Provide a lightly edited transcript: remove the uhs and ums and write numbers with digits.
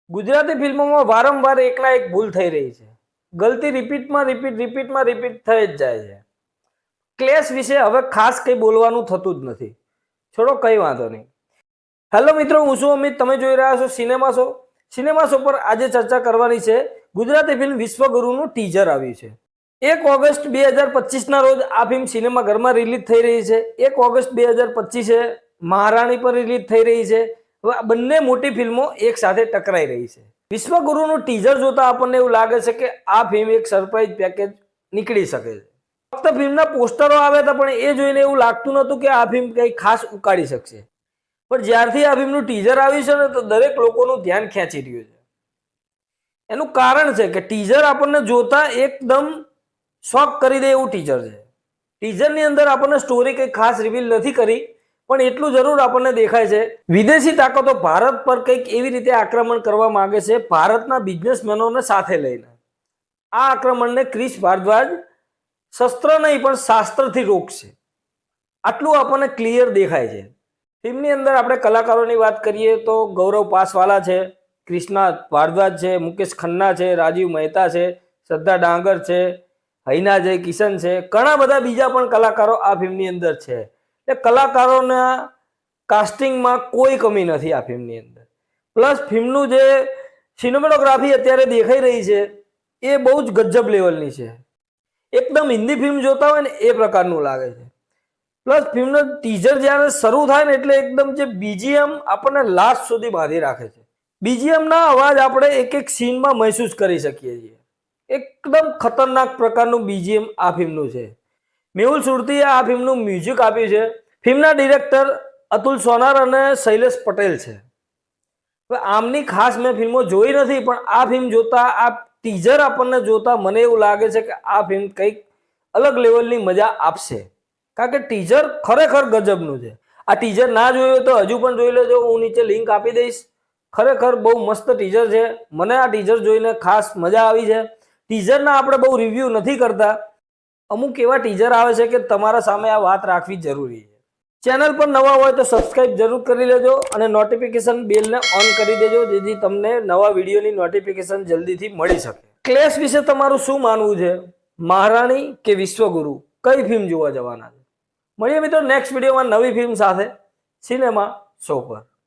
ગુજરાતી ફિલ્મોમાં વારંવાર એકના એક ભૂલ થઈ રહી છે. ગલતી રિપીટમાં રિપીટ થઈ જ જાય છે. ક્લેશ વિશે હવે ખાસ કંઈ બોલવાનું થતું જ નથી. છોડો, કંઈ વાંધો નહીં. હેલો મિત્રો, હું છું અમિત. તમે જોઈ રહ્યા છો સિનેમા શો. સિનેમા શો પર આજે ચર્ચા કરવાની છે ગુજરાતી ફિલ્મ વિશ્વગુરુનું ટીઝર આવ્યું છે. 1 ઓગસ્ટ 2025ના રોજ આ ફિલ્મ સિનેમાઘરમાં રિલીઝ થઈ રહી છે. 1 ઓગસ્ટ 2025 મહારાણી પર રિલીઝ થઈ રહી છે. હવે આ બંને મોટી ફિલ્મો એક સાથે ટકરાઈ રહી છે. વિશ્વગુરુનું ટીઝર જોતા આપણને એવું લાગે છે કે આ ફિલ્મ એક સરપ્રાઈઝ પેકેજ નીકળી શકે છે. ફક્ત ફિલ્મના પોસ્ટરો આવ્યા હતા, પણ એ જોઈને એવું લાગતું નહોતું કે આ ફિલ્મ કંઈ ખાસ ઉકાળી શકશે. પણ જ્યારથી આ ફિલ્મનું ટીઝર આવ્યું છે ને, તો દરેક લોકોનું ધ્યાન ખેંચી રહ્યું છે. એનું કારણ છે કે ટીઝર આપણને જોતા એકદમ શોક કરી દે એવું ટીઝર છે. ટીઝરની અંદર આપણને સ્ટોરી કંઈ ખાસ રિવીલ નથી કરી, પણ એટલું જરૂર આપણને દેખાય છે વિદેશી તાકાતો ભારત પર કંઈક એવી રીતે આક્રમણ કરવા માંગે છે ભારતના બિઝનેસમેનોને સાથે લઈને. આ આક્રમણને ક્રિશ ભારદ્વાજ શસ્ત્ર નહીં પણ શાસ્ત્રથી રોકશે, આટલું આપણને ક્લિયર દેખાય છે. ફિલ્મની અંદર આપણે કલાકારોની વાત કરીએ તો ગૌરવ પાસવાલા છે, ક્રિષ્ના ભારદ્વાજ છે, મુકેશ ખન્ના છે, રાજીવ મહેતા છે, શ્રદ્ધા ડાંગર છે, હૈના જય કિશન છે, ઘણા બધા બીજા પણ કલાકારો આ ફિલ્મની અંદર છે. એ કલાકારોના કાસ્ટિંગમાં કોઈ કમી નથી આ ફિલ્મની અંદર. પ્લસ ફિલ્મનું જે સિનેમેટોગ્રાફી અત્યારે દેખાઈ રહી છે એ બહુ જ ગજબ લેવલની છે. એકદમ હિન્દી ફિલ્મ જોતા હોય ને એ પ્રકારનું લાગે છે. પ્લસ ફિલ્મનું ટીઝર જ્યારે શરૂ થાય ને એટલે એકદમ જે બીજીએમ આપણને લાસ્ટ સુધી બાંધી રાખે છે. બીજીએમના અવાજ આપણે એક એક સીનમાં મહેસૂસ કરી શકીએ છીએ. એકદમ ખતરનાક પ્રકારનું બીજીએમ આ ફિલ્મનું છે. મેહુલ સુરતીએ આ ફિલ્મનું મ્યુઝિક આપ્યું છે. ફિલ્મના ડિરેક્ટર અતુલ સોનાર અને શૈલેષ પટેલ છે. હવે આમની ખાસ મેં ફિલ્મો જોઈ નથી, પણ આ ફિલ્મ જોતા, આ ટીઝર આપણને જોતા મને એવું લાગે છે કે આ ફિલ્મ કંઈક અલગ લેવલની મજા આપશે. કારણ કે ટીઝર ખરેખર ગજબનું છે. આ ટીઝર ના જોયું તો હજુ પણ જોઈ લેજો, હું નીચે લિંક આપી દઈશ. ખરેખર બહુ મસ્ત ટીઝર છે. મને આ ટીઝર જોઈને ખાસ મજા આવી છે. ટીઝરના આપણે બહુ રિવ્યૂ નથી કરતા. અમુક એવા ટીઝર આવે છે કે તમારા સામે આ વાત રાખવી જરૂરી છે. ચેનલ પર નવા હોય તો સબસ્ક્રાઇબ જરૂર કરી લેજો અને નોટિફિકેશન બેલને ઓન કરી દેજો, જેથી તમને નવા વિડીયોની નોટિફિકેશન જલ્દીથી મળી શકે. ક્લેશ વિશે તમારું શું માનવું છે? મહારાણી કે વિશ્વગુરુ? કઈ ફિલ્મ જોવા જવાના છે? મળીએ મિત્રો નેક્સ્ટ વિડીયોમાં નવી ફિલ્મ સાથે સિનેમા શો પર.